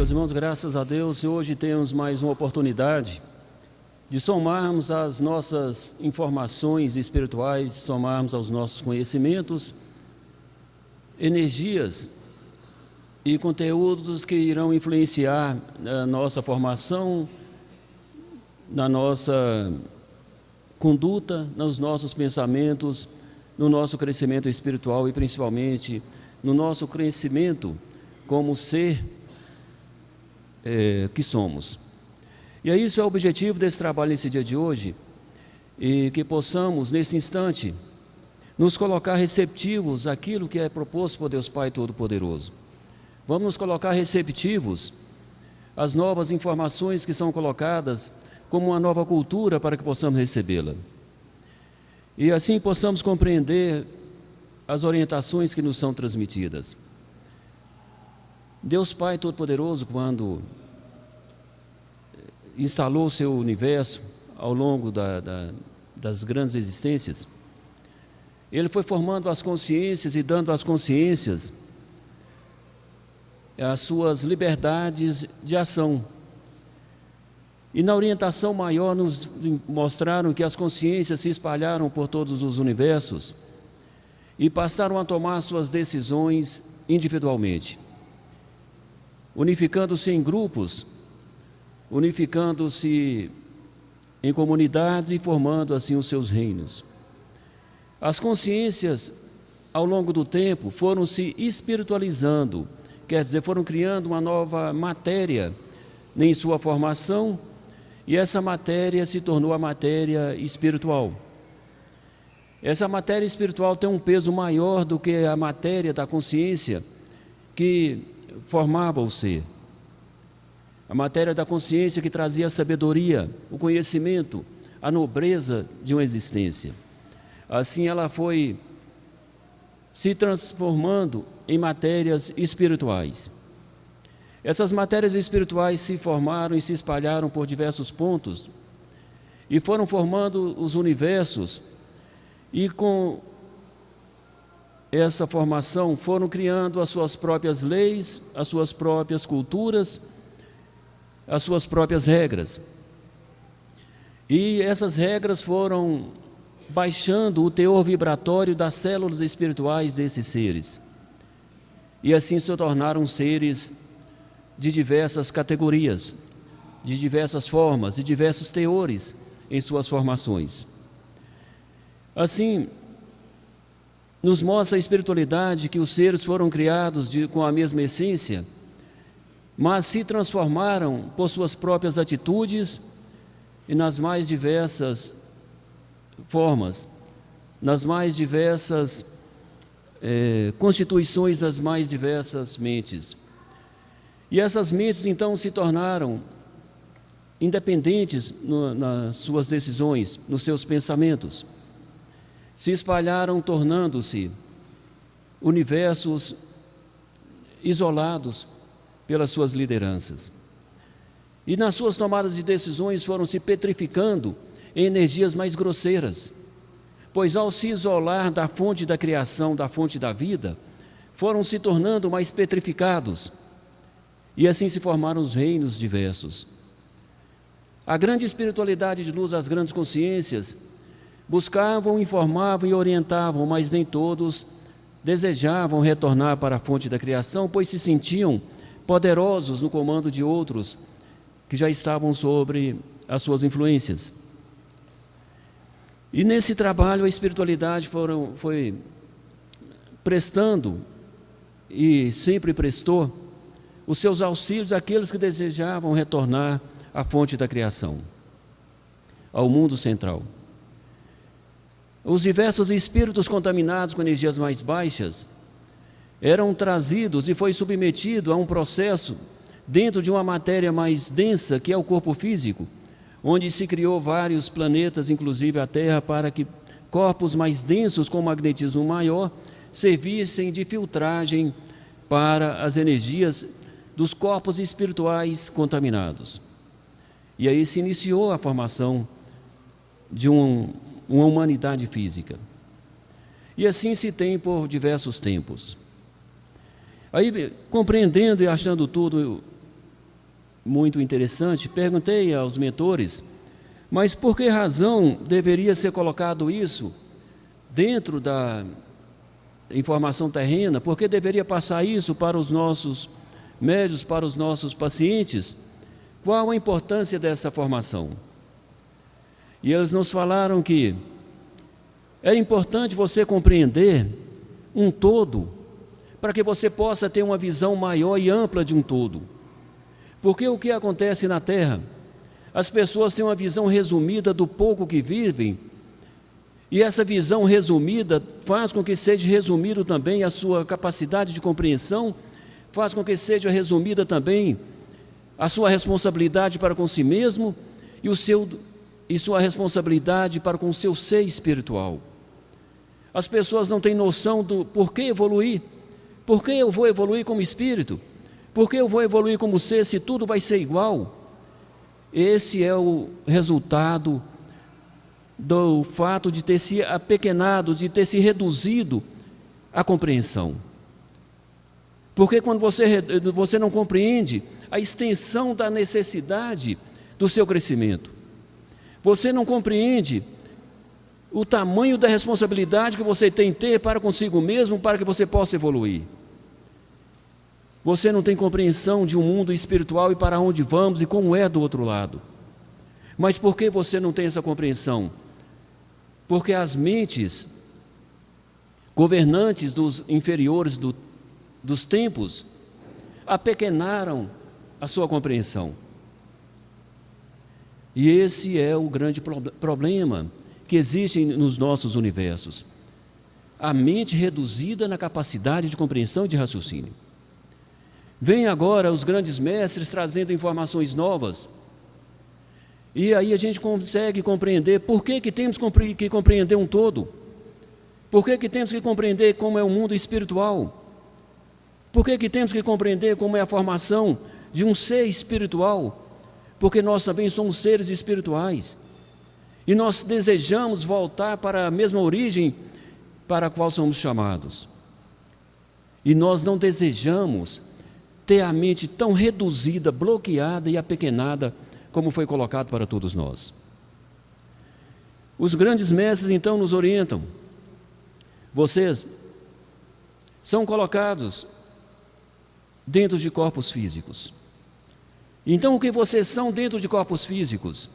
Meus irmãos, graças a Deus, hoje temos mais uma oportunidade de somarmos as nossas informações espirituais, somarmos aos nossos conhecimentos, energias e conteúdos que irão influenciar na nossa formação, na nossa conduta, nos nossos pensamentos, no nosso crescimento espiritual e principalmente no nosso crescimento como ser que somos. E isso é o objetivo desse trabalho nesse dia de hoje, e que possamos, nesse instante, nos colocar receptivos àquilo que é proposto por Deus Pai Todo-Poderoso. Vamos nos colocar receptivos às novas informações que são colocadas como uma nova cultura para que possamos recebê-la. E assim possamos compreender as orientações que nos são transmitidas. Deus Pai Todo-Poderoso, quando instalou o seu universo ao longo das grandes existências, Ele foi formando as consciências e dando às consciências as suas liberdades de ação. E na orientação maior nos mostraram que as consciências se espalharam por todos os universos e passaram a tomar suas decisões individualmente, unificando-se em grupos, unificando-se em comunidades e formando assim os seus reinos. As consciências, ao longo do tempo, foram se espiritualizando, quer dizer, foram criando uma nova matéria em sua formação, e essa matéria se tornou a matéria espiritual. Essa matéria espiritual tem um peso maior do que a matéria da consciência que formava o ser. A matéria da consciência que trazia a sabedoria, o conhecimento, a nobreza de uma existência. Assim ela foi se transformando em matérias espirituais. Essas matérias espirituais se formaram e se espalharam por diversos pontos e foram formando os universos, e com essa formação foram criando as suas próprias leis, as suas próprias culturas, as suas próprias regras. E essas regras foram baixando o teor vibratório das células espirituais desses seres. E assim se tornaram seres de diversas categorias, de diversas formas, de diversos teores em suas formações. Assim, nos mostra a espiritualidade que os seres foram criados com a mesma essência, mas se transformaram por suas próprias atitudes e nas mais diversas formas, nas mais diversas constituições das mais diversas mentes. E essas mentes então se tornaram independentes nas suas decisões, nos seus pensamentos. Se espalharam, tornando-se universos isolados pelas suas lideranças. E nas suas tomadas de decisões foram se petrificando em energias mais grosseiras, pois ao se isolar da fonte da criação, da fonte da vida, foram se tornando mais petrificados, e assim se formaram os reinos diversos. A grande espiritualidade de luz, as grandes consciências, buscavam, informavam e orientavam, mas nem todos desejavam retornar para a fonte da criação, pois se sentiam poderosos no comando de outros que já estavam sobre as suas influências. E nesse trabalho a espiritualidade foi prestando, e sempre prestou, os seus auxílios àqueles que desejavam retornar à fonte da criação, ao mundo central. Os diversos espíritos contaminados com energias mais baixas eram trazidos e foi submetido a um processo dentro de uma matéria mais densa, que é o corpo físico, onde se criou vários planetas, inclusive a Terra, para que corpos mais densos com magnetismo maior servissem de filtragem para as energias dos corpos espirituais contaminados. E aí se iniciou a formação de uma humanidade física. E assim se tem por diversos tempos. Aí, compreendendo e achando tudo muito interessante. Perguntei aos mentores, mas por que razão deveria ser colocado isso dentro da informação terrena? Por que deveria passar isso para os nossos médios, para os nossos pacientes? Qual a importância dessa formação? E eles nos falaram que é importante você compreender um todo, para que você possa ter uma visão maior e ampla de um todo. Porque o que acontece na Terra? As pessoas têm uma visão resumida do pouco que vivem, e essa visão resumida faz com que seja resumido também a sua capacidade de compreensão, faz com que seja resumida também a sua responsabilidade para com si mesmo e sua responsabilidade para com o seu ser espiritual. As pessoas não têm noção do porquê evoluir. Por que eu vou evoluir como espírito? Por que eu vou evoluir como ser se tudo vai ser igual? Esse é o resultado do fato de ter se apequenado, de ter se reduzido a compreensão. Porque quando você não compreende a extensão da necessidade do seu crescimento, você não compreende o tamanho da responsabilidade que você tem que ter para consigo mesmo, para que você possa evoluir. Você não tem compreensão de um mundo espiritual e para onde vamos e como é do outro lado. Mas por que você não tem essa compreensão? Porque as mentes governantes dos inferiores dos tempos apequenaram a sua compreensão. E esse é o grande problema que existe nos nossos universos. A mente reduzida na capacidade de compreensão e de raciocínio. Vem agora os grandes mestres trazendo informações novas. E aí a gente consegue compreender por que temos que compreender um todo. Por que temos que compreender como é o mundo espiritual. Por que temos que compreender como é a formação de um ser espiritual. Porque nós também somos seres espirituais. E nós desejamos voltar para a mesma origem para a qual somos chamados. E nós não desejamos ter a mente tão reduzida, bloqueada e apequenada como foi colocado para todos nós. Os grandes mestres então nos orientam. Vocês são colocados dentro de corpos físicos. Então o que vocês são dentro de corpos físicos?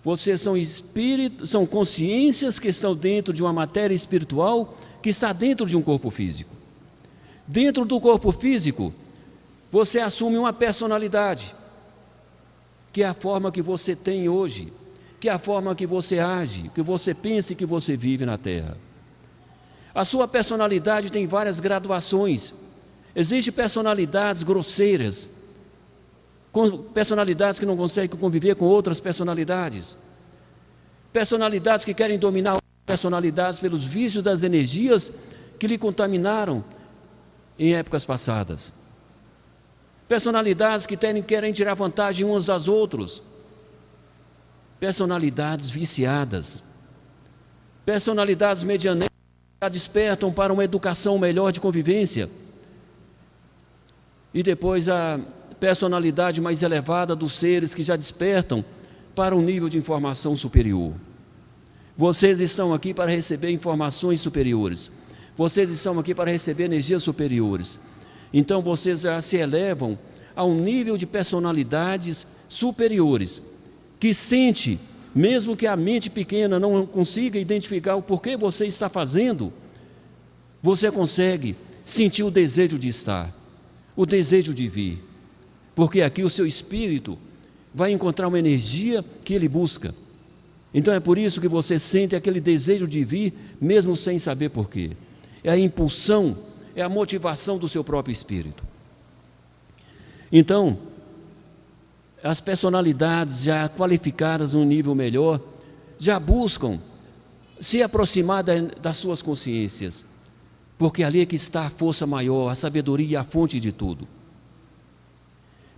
Vocês são espíritos, são consciências que estão dentro de uma matéria espiritual que está dentro de um corpo físico. Dentro do corpo físico, você assume uma personalidade, que é a forma que você tem hoje, que é a forma que você age, que você pensa e que você vive na Terra. A sua personalidade tem várias graduações. Existem personalidades grosseiras, personalidades que não conseguem conviver com outras personalidades, personalidades que querem dominar outras personalidades pelos vícios das energias que lhe contaminaram em épocas passadas, personalidades que querem tirar vantagem uns das outros, personalidades viciadas, personalidades medianas que despertam para uma educação melhor de convivência, e depois a personalidade mais elevada dos seres que já despertam para um nível de informação superior. Vocês estão aqui para receber informações superiores. Vocês estão aqui para receber energias superiores. Então vocês já se elevam a um nível de personalidades superiores, que sente, mesmo que a mente pequena não consiga identificar o porquê você está fazendo, você consegue sentir o desejo de estar, o desejo de vir. Porque aqui o seu espírito vai encontrar uma energia que ele busca. Então é por isso que você sente aquele desejo de vir, mesmo sem saber porquê. É a impulsão, é a motivação do seu próprio espírito. Então, as personalidades já qualificadas num nível melhor, já buscam se aproximar das suas consciências, porque ali é que está a força maior, a sabedoria e a fonte de tudo.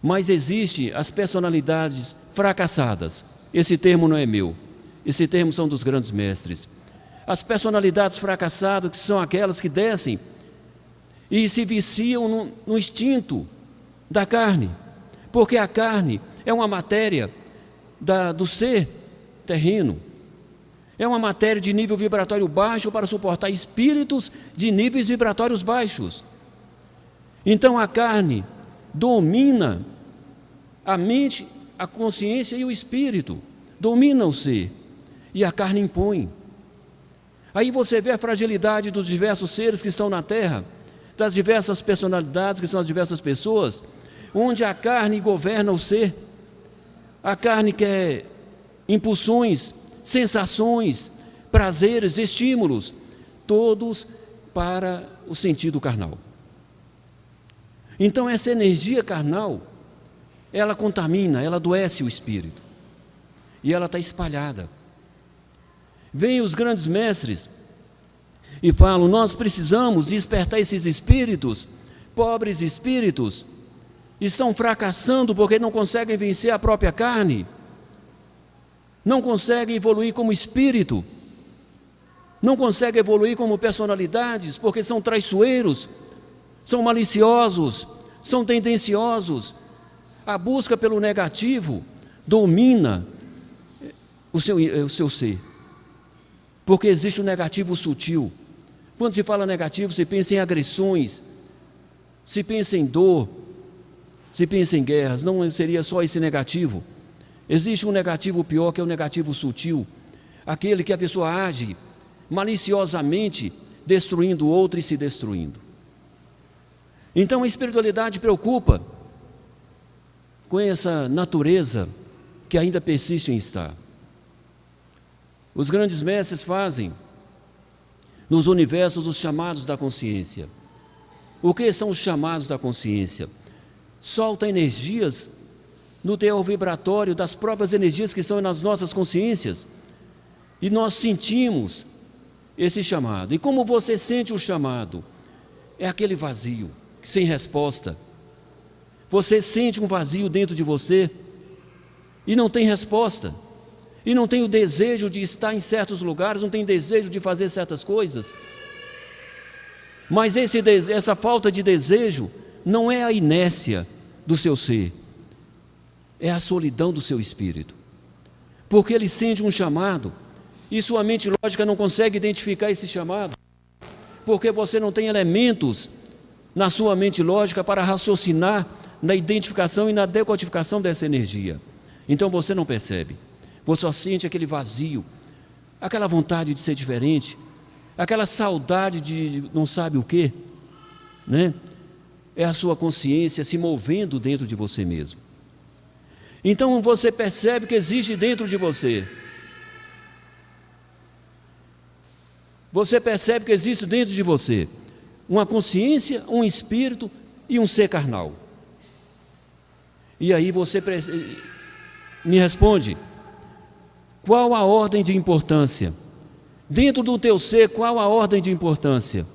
Mas existem as personalidades fracassadas. Esse termo não é meu, esse termo são dos grandes mestres. As personalidades fracassadas, que são aquelas que descem e se viciam no instinto da carne, porque a carne é uma matéria do ser terreno, é uma matéria de nível vibratório baixo para suportar espíritos de níveis vibratórios baixos. Então a carne domina a mente, a consciência e o espírito, domina o ser, e a carne impõe. Aí você vê a fragilidade dos diversos seres que estão na Terra, das diversas personalidades que são as diversas pessoas, onde a carne governa o ser. A carne quer impulsões, sensações, prazeres, estímulos, todos para o sentido carnal. Então essa energia carnal, ela contamina, ela adoece o espírito, e ela está espalhada. Vêm os grandes mestres e falam: nós precisamos despertar esses espíritos, pobres espíritos, estão fracassando porque não conseguem vencer a própria carne, não conseguem evoluir como espírito, não conseguem evoluir como personalidades, porque são traiçoeiros, são maliciosos, são tendenciosos. A busca pelo negativo domina o seu ser, porque existe o negativo sutil. Quando se fala negativo, se pensa em agressões, se pensa em dor, se pensa em guerras. Não seria só esse negativo. Existe um negativo pior, que é o negativo sutil, aquele que a pessoa age maliciosamente, destruindo o outro e se destruindo. Então a espiritualidade preocupa com essa natureza que ainda persiste em estar. Os grandes mestres fazem nos universos os chamados da consciência. O que são os chamados da consciência? Solta energias no teor vibratório das próprias energias que estão nas nossas consciências, e nós sentimos esse chamado. E como você sente o chamado? É aquele vazio, sem resposta. Você sente um vazio dentro de você e não tem resposta, e não tem o desejo de estar em certos lugares, não tem desejo de fazer certas coisas. Mas essa falta de desejo não é a inércia do seu ser, é a solidão do seu espírito, porque ele sente um chamado e sua mente lógica não consegue identificar esse chamado, porque você não tem elementos na sua mente lógica para raciocinar na identificação e na decodificação dessa energia. Então você não percebe, você só sente aquele vazio, aquela vontade de ser diferente, aquela saudade de não sabe o quê, né? É a sua consciência se movendo dentro de você mesmo. Então você percebe que existe dentro de você. Você percebe que existe dentro de você uma consciência, um espírito e um ser carnal. E aí você me responde: qual a ordem de importância? Dentro do teu ser, qual a ordem de importância?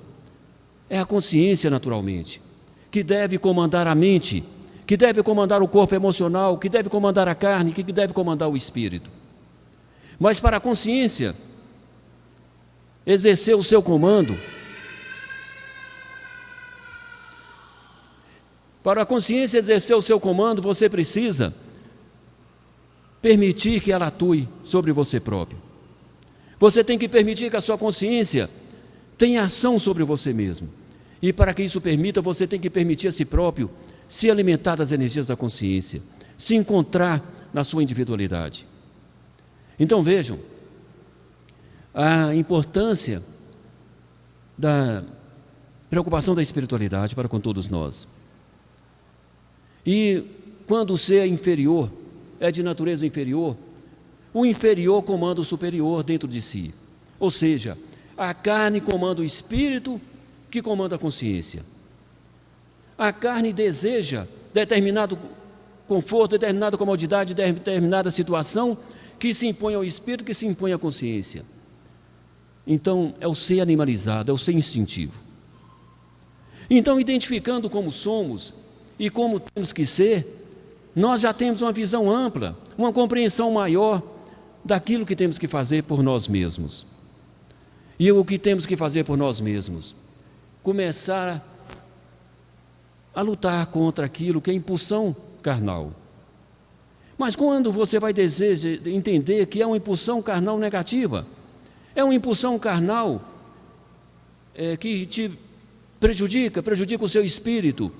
É a consciência, naturalmente, que deve comandar a mente, que deve comandar o corpo emocional, que deve comandar a carne, que deve comandar o espírito. Mas para a consciência exercer o seu comando, para a consciência exercer o seu comando, você precisa permitir que ela atue sobre você próprio. Você tem que permitir que a sua consciência tenha ação sobre você mesmo. E para que isso permita, você tem que permitir a si próprio se alimentar das energias da consciência, se encontrar na sua individualidade. Então vejam a importância da preocupação da espiritualidade para com todos nós. E quando o ser é inferior, é de natureza inferior, o inferior comanda o superior dentro de si. Ou seja, a carne comanda o espírito, que comanda a consciência. A carne deseja determinado conforto, determinada comodidade, determinada situação que se impõe ao espírito, que se impõe à consciência. Então, é o ser animalizado, é o ser instintivo. Então, identificando como somos e como temos que ser, nós já temos uma visão ampla, uma compreensão maior daquilo que temos que fazer por nós mesmos. E o que temos que fazer por nós mesmos? Começar a lutar contra aquilo que é impulsão carnal. Mas quando você vai entender que é uma impulsão carnal negativa, é uma impulsão carnal que te prejudica o seu espírito,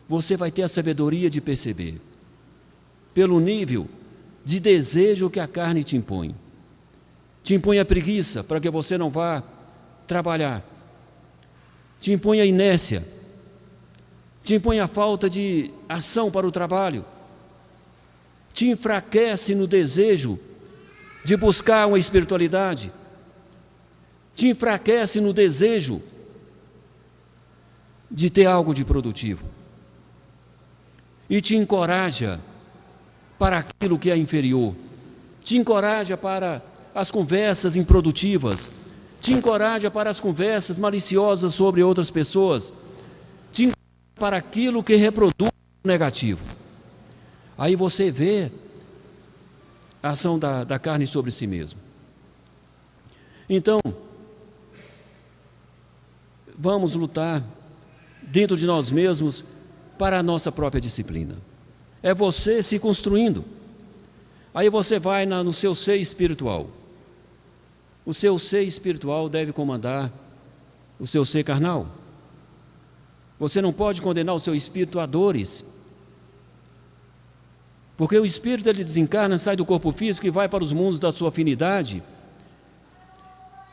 você vai ter a sabedoria de perceber, pelo nível de desejo que a carne te impõe. Te impõe a preguiça para que você não vá trabalhar, te impõe a inércia, te impõe a falta de ação para o trabalho, te enfraquece no desejo de buscar uma espiritualidade, te enfraquece no desejo de ter algo de produtivo e te encoraja para aquilo que é inferior, te encoraja para as conversas improdutivas, te encoraja para as conversas maliciosas sobre outras pessoas, te encoraja para aquilo que reproduz o negativo. Aí você vê a ação da carne sobre si mesmo. Então, vamos lutar dentro de nós mesmos para a nossa própria disciplina. É você se construindo. Aí você vai no seu ser espiritual. O seu ser espiritual deve comandar o seu ser carnal. Você não pode condenar o seu espírito a dores, porque o espírito ele desencarna, sai do corpo físico e vai para os mundos da sua afinidade,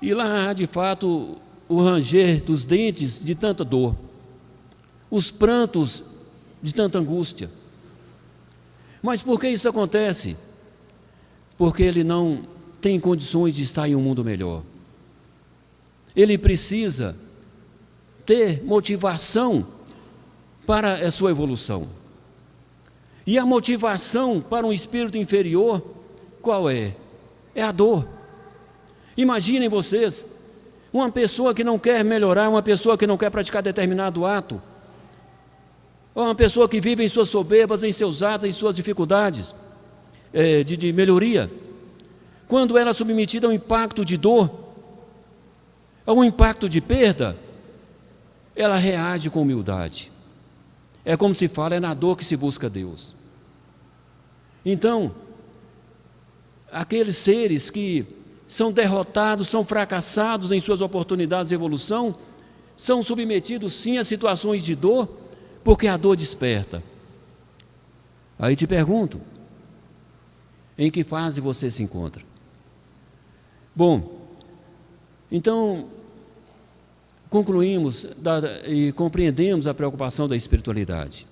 e lá há de fato o ranger dos dentes de tanta dor, os prantos de tanta angústia. Mas por que isso acontece? Porque ele não tem condições de estar em um mundo melhor. Ele precisa ter motivação para a sua evolução. E a motivação para um espírito inferior, qual é? É a dor. Imaginem vocês, uma pessoa que não quer melhorar, uma pessoa que não quer praticar determinado ato, ou uma pessoa que vive em suas soberbas, em seus atos, em suas dificuldades de melhoria, quando ela é submetida a um impacto de dor, a um impacto de perda, ela reage com humildade. É como se fala, é na dor que se busca Deus. Então, aqueles seres que são derrotados, são fracassados em suas oportunidades de evolução, são submetidos sim a situações de dor, porque a dor desperta. Aí te pergunto, em que fase você se encontra? Bom, então, concluímos e compreendemos a preocupação da espiritualidade.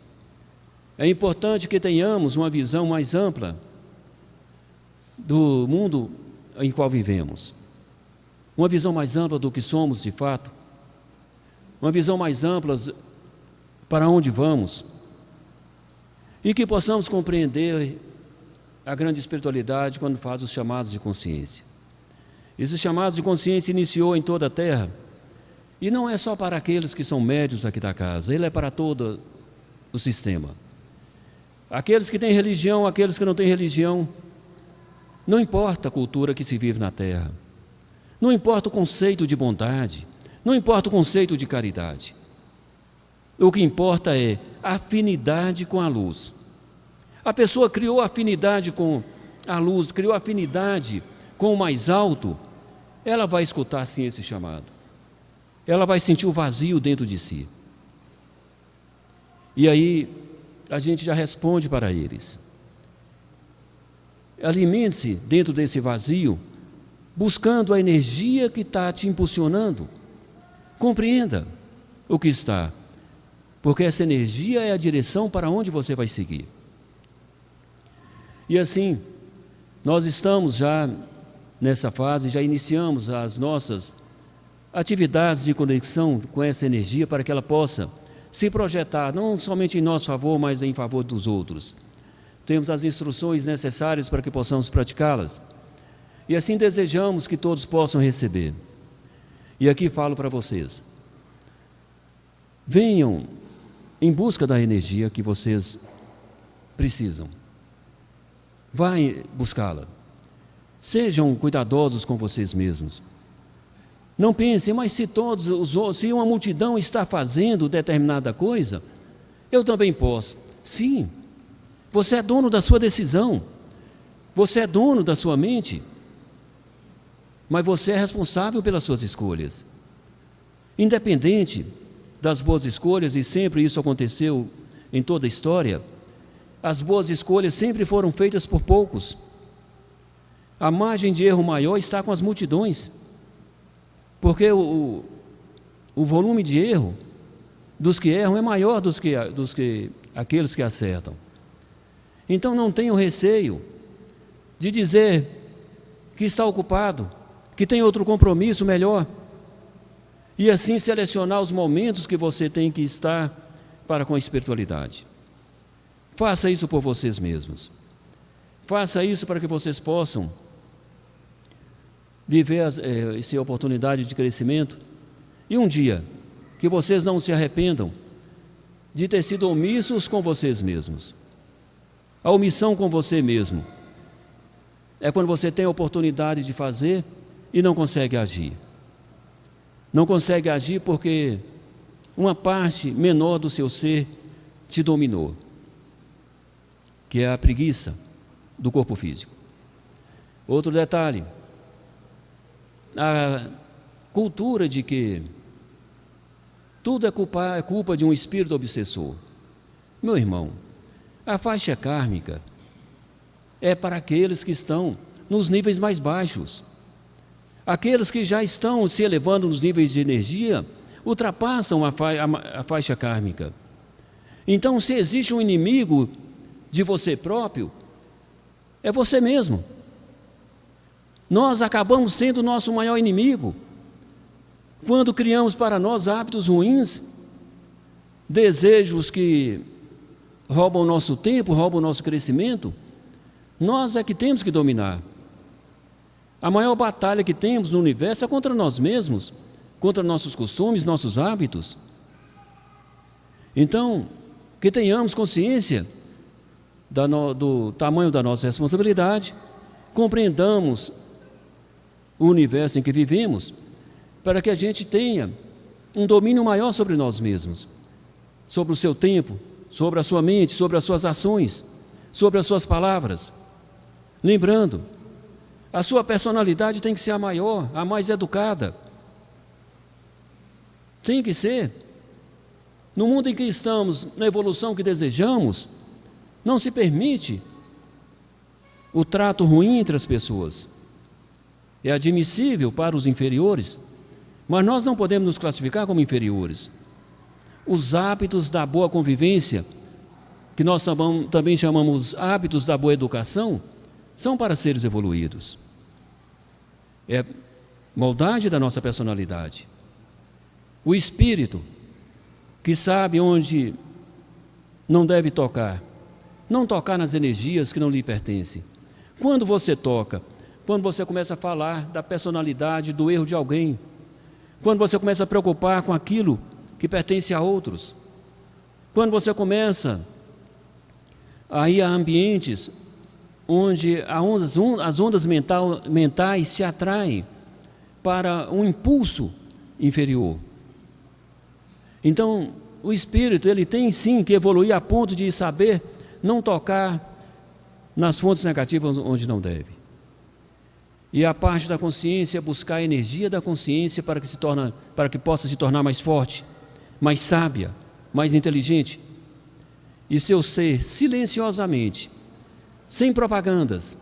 É importante que tenhamos uma visão mais ampla do mundo em qual vivemos, uma visão mais ampla do que somos de fato, uma visão mais ampla para onde vamos, e que possamos compreender a grande espiritualidade quando faz os chamados de consciência. Esses chamados de consciência iniciou em toda a Terra, e não é só para aqueles que são médios aqui da casa, ele é para todo o sistema. Aqueles que têm religião, aqueles que não têm religião, não importa a cultura que se vive na Terra, não importa o conceito de bondade, não importa o conceito de caridade. O que importa é a afinidade com a luz. A pessoa criou afinidade com a luz, criou afinidade com o mais alto, ela vai escutar sim esse chamado. Ela vai sentir o vazio dentro de si. E aí a gente já responde para eles. Alimente-se dentro desse vazio, buscando a energia que está te impulsionando. Compreenda o que está, porque essa energia é a direção para onde você vai seguir. E assim, nós estamos já nessa fase, já iniciamos as nossas atividades de conexão com essa energia para que ela possa se projetar, não somente em nosso favor, mas em favor dos outros. Temos as instruções necessárias para que possamos praticá-las. E assim desejamos que todos possam receber. E aqui falo para vocês. Venham em busca da energia que vocês precisam. Vai buscá-la. Sejam cuidadosos com vocês mesmos. Não pensem, mas se uma multidão está fazendo determinada coisa, eu também posso. Sim, Você é dono da sua decisão. Você é dono da sua mente. Mas você é responsável pelas suas escolhas. Independente das boas escolhas, e sempre isso aconteceu em toda a história, as boas escolhas sempre foram feitas por poucos. A margem de erro maior está com as multidões, porque o volume de erro dos que erram é maior dos que aqueles que acertam. Então não tenham receio de dizer que está ocupado, que tem outro compromisso melhor, e assim selecionar os momentos que você tem que estar para com a espiritualidade. Faça isso por vocês mesmos. Faça isso para que vocês possam viver essa oportunidade de crescimento, e um dia que vocês não se arrependam de ter sido omissos com vocês mesmos. A omissão com você mesmo é quando você tem a oportunidade de fazer e não consegue agir. Não consegue agir porque uma parte menor do seu ser te dominou, que é a preguiça do corpo físico. Outro detalhe, a cultura de que tudo é culpa de um espírito obsessor. Meu irmão, a faixa kármica é para aqueles que estão nos níveis mais baixos. Aqueles que já estão se elevando nos níveis de energia ultrapassam a faixa kármica. Então, se existe um inimigo de você próprio, é você mesmo. Nós acabamos sendo o nosso maior inimigo quando criamos para nós hábitos ruins, desejos que roubam o nosso tempo, roubam o nosso crescimento. Nós é que temos que dominar. A maior batalha que temos no universo é contra nós mesmos, contra nossos costumes, nossos hábitos. Então, que tenhamos consciência do tamanho da nossa responsabilidade, compreendamos o universo em que vivemos, para que a gente tenha um domínio maior sobre nós mesmos, sobre o seu tempo, sobre a sua mente, sobre as suas ações, sobre as suas palavras. Lembrando, a sua personalidade tem que ser a maior, a mais educada. Tem que ser. No mundo em que estamos, na evolução que desejamos, não se permite o trato ruim entre as pessoas. É admissível para os inferiores, mas nós não podemos nos classificar como inferiores. Os hábitos da boa convivência, que nós também chamamos hábitos da boa educação, são para seres evoluídos. É moldagem da nossa personalidade. O espírito, que sabe onde não deve tocar, não tocar nas energias que não lhe pertencem. Quando você toca, quando você começa a falar da personalidade, do erro de alguém, quando você começa a preocupar com aquilo que pertence a outros, quando você começa a ir a ambientes onde as ondas mentais se atraem para um impulso inferior. Então, o espírito, ele tem sim que evoluir a ponto de saber não tocar nas fontes negativas onde não deve. E a parte da consciência é buscar a energia da consciência para que possa se tornar mais forte, mais sábia, mais inteligente. E seu ser silenciosamente, sem propagandas,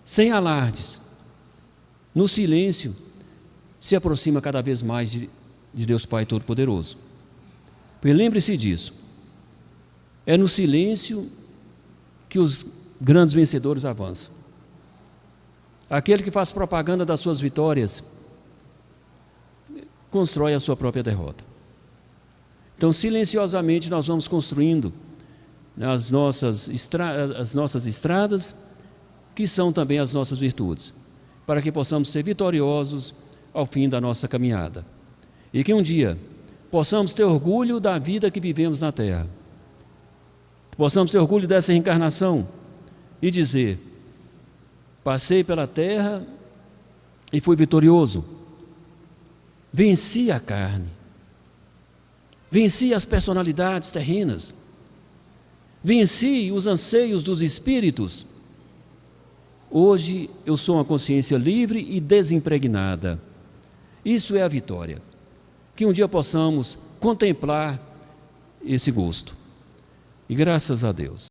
sem alardes, no silêncio, se aproxima cada vez mais de Deus Pai Todo-Poderoso. Porque lembre-se disso, é no silêncio que os grandes vencedores avançam. Aquele que faz propaganda das suas vitórias constrói a sua própria derrota. Então, silenciosamente, nós vamos construindo as nossas estradas, que são também as nossas virtudes, para que possamos ser vitoriosos ao fim da nossa caminhada. E que um dia possamos ter orgulho da vida que vivemos na Terra. Possamos ter orgulho dessa reencarnação e dizer: passei pela Terra e fui vitorioso. Venci a carne. Venci as personalidades terrenas. venci os anseios dos espíritos. Hoje eu sou uma consciência livre e desimpregnada. Isso é a vitória. Que um dia possamos contemplar esse gosto. E graças a Deus.